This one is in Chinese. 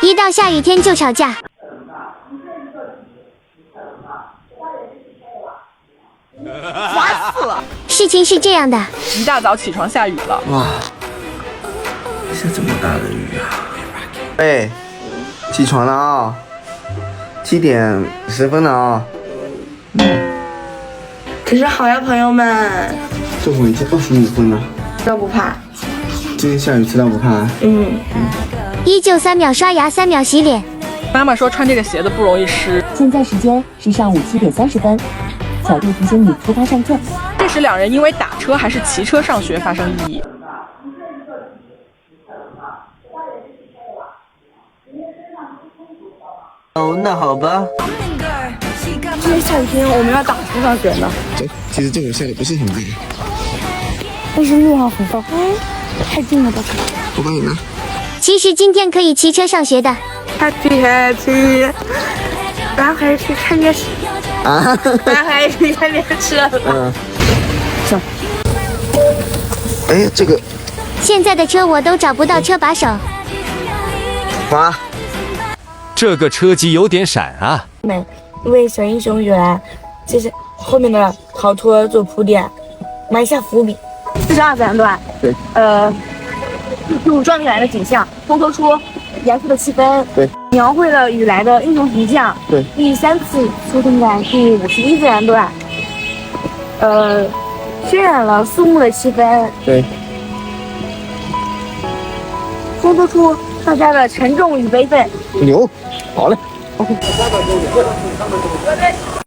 一到下雨天就吵架。烦死了！事情是这样的，一大早起床下雨了。哇，下这么大的雨啊！哎，起床了啊！7点10分了啊！可是好呀，朋友们，这会已经25分了，都不怕。今天下雨知道不怕？依旧3秒刷牙，3秒洗脸。妈妈说穿这个鞋子不容易湿。现在时间是上午7点30分，小弟提醒你出发上课。这时两人因为打车还是骑车上学发生异议。哦，那好吧。今天下雨天我们要打车上学呢。其实这会下的不是很大，但是路上很糟，太近了吧？我帮你拿。其实今天可以骑车上学的。Happy， 然后还是去看电视啊？然后还是去看电视。上。哎，这个现在的车我都找不到车把手。滑。这个车机有点闪啊！为小英雄雨来，这是后面的逃脱做铺垫，埋下伏笔。42自然段，对，武装雨来的景象，烘托出严肃的气氛，对，描绘了雨来的英雄形象，对，第3次出生在第51自然段，渲染了肃穆的气氛，对，烘托出大家的沉重与悲愤。牛，好嘞。OK。